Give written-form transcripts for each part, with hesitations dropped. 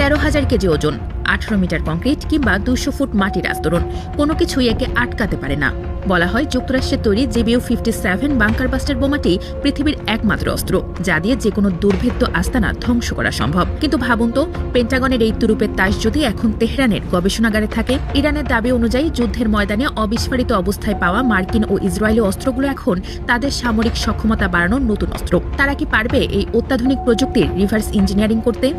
13,000 KG ওজন, 18 metre concrete কিংবা 200 foot মাটির আস্তরণ, কোনো কিছুই একে আটকাতে পারে না। বলা হয় যুক্তরাষ্ট্রের তৈরি JBU-57 বাংকার বাস্টার বোমাটি পৃথিবীর একমাত্র অস্ত্র যা দিয়ে যেকোনো দুর্ভেদ্য আস্তানা ধ্বংস করা সম্ভব। কিন্তু ভাবুন তো, পেন্টাগনের এই তুরুপের তাস যদি এখন তেহরানের গবেষণাগারে থাকে। ইরানের দাবি অনুযায়ী যুদ্ধের ময়দানে অবিস্ফোরিত অবস্থায় পাওয়া মার্কিন ও ইসরায়েলি অস্ত্রগুলো এখন তাদের সামরিক সক্ষমতা বাড়ানোর নতুন অস্ত্র। তারা কি পারবে এই অত্যাধুনিক প্রযুক্তির রিভার্স ইঞ্জিনিয়ারিং করতে?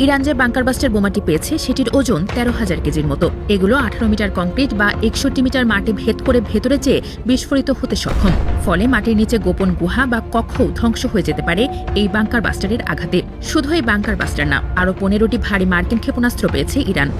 ইরান যে বাংকার বাস্টার বোমাটি পেয়েছে সেটির ওজন 13,000 কেজির মতো। এগুলো 18 মিটার কংক্রিট বা 61 মিটার মাটি ভেদ করে ভেতরে যেয়ে বিস্ফোরিত হতে সক্ষম। ফলে মাটির নিচে গোপন গুহা বা কক্ষও ধ্বংস হয়ে যেতে পারে এই বাংকার বাস্টারের আঘাতে। শুধু এই বাংকার বাস্টার না, আরও 15টি ভারী মার্কিন ক্ষেপণাস্ত্র পেয়েছে ইরান।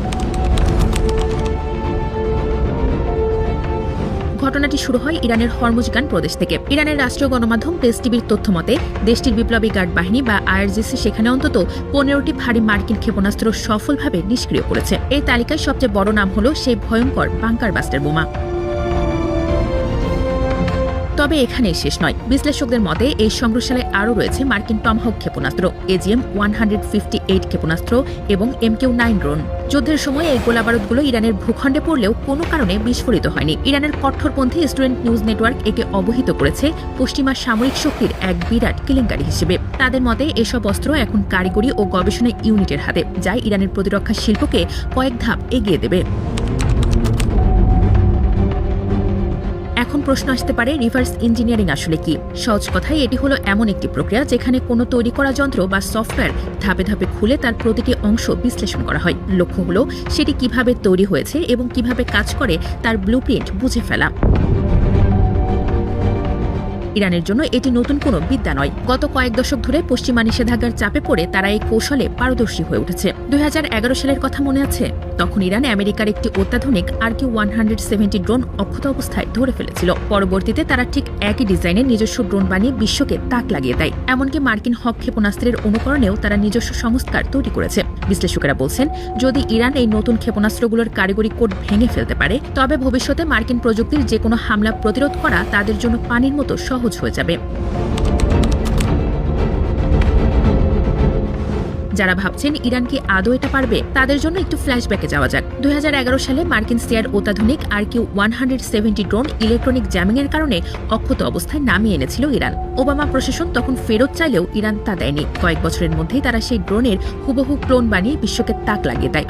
ঘটনাটি শুরু হয় ইরানের হরমুজগান প্রদেশ থেকে। ইরানের রাষ্ট্রীয় গণমাধ্যম প্রেস টিভির তথ্য মতে দেশটির বিপ্লবী গার্ড বাহিনী বা IRGC সেখানে অন্তত 15টি ভারী মার্কিন ক্ষেপণাস্ত্র সফলভাবে নিষ্ক্রিয় করেছে। এই তালিকায় সবচেয়ে বড় নাম হল সেই ভয়ঙ্কর বাংকার বাস্টার বোমা। তবে এখানেই শেষ নয়। বিশ্লেষকদের মতে এই সংগ্রহশালায় আরও রয়েছে মার্কিন টমহক ক্ষেপণাস্ত্র, AGM-158 ক্ষেপণাস্ত্র এবং MQ-9 ড্রোন। যুদ্ধের সময় এই গোলাবারুদগুলো ইরানের ভূখণ্ডে পড়লেও কোনো কারণে বিস্ফোরিত হয়নি। ইরানের কট্টরপন্থী স্টুডেন্ট নিউজ নেটওয়ার্ক একে অবহিত করেছে পশ্চিমা সামরিক শক্তির এক বিরাট কেলেঙ্কারি হিসেবে। তাদের মতে এসব অস্ত্র এখন কারিগরি ও গবেষণা ইউনিটের হাতে, যা ইরানের প্রতিরক্ষা শিল্পকে কয়েক ধাপ এগিয়ে দেবে। এখন প্রশ্ন আসতে পারে, রিভার্স ইঞ্জিনিয়ারিং আসলে কি? সহজ কথায় এটি হলো এমন একটি প্রক্রিয়া যেখানে কোনো তৈরি করা যন্ত্র বা সফটওয়্যার ধাপে ধাপে খুলে তার প্রতিটি অংশ বিশ্লেষণ করা হয়। লক্ষ্য হলো সেটি কিভাবে তৈরি হয়েছে এবং কিভাবে কাজ করে তার ব্লুপ্রিন্ট বুঝে ফেলা। ইরানের জন্য এটি নতুন কোনো বিদ্যা নয়। গত কয়েক দশক ধরে পশ্চিমা নিষেধাজ্ঞার চাপে পড়ে তারা এই কৌশলে পারদর্শী হয়ে উঠেছে। 2011 সালের কথা মনে আছে? তখন ইরান আমেরিকার একটি অত্যাধুনিক RQ-170 ড্রোন অক্ষত অবস্থায় ধরে ফেলেছিল। পরবর্তীতে তারা ঠিক একই ডিজাইনের নিজস্ব ড্রোন বানিয়ে বিশ্বকে তাক লাগিয়ে দেয়। এমনকি মার্কিন হক ক্ষেপণাস্ত্রের অনুকরণেও তারা নিজস্ব সংস্কার তৈরি করেছে। বিশ্লেষকেরা বলছেন, যদি ইরান এই নতুন ক্ষেপণাস্ত্রগুলোর কারিগরি কোড ভেঙে ফেলতে পারে, তবে ভবিষ্যতে মার্কিন প্রযুক্তির যে কোনো হামলা প্রতিরোধ করা তাদের জন্য পানির মতো সহজ হয়ে যাবে। যারা ভাবছেন ইরান কি আদৌ এটা পারবে, তাদের জন্য একটু ফ্ল্যাশব্যাকে যাওয়া যাক। 2011 সালে মার্কিন সিয়ার অত্যাধুনিক RQ-170 ড্রোন ইলেকট্রনিক জ্যামিং এর কারণে অক্ষত অবস্থায় নামিয়ে এনেছিল ইরান। ওবামা প্রশাসন তখন ফেরত চাইলেও ইরান তা দেয়নি। কয়েক বছরের মধ্যেই তারা সেই ড্রোনের হুবহু ক্লোন বানিয়ে বিশ্বকে তাক লাগিয়ে দেয়।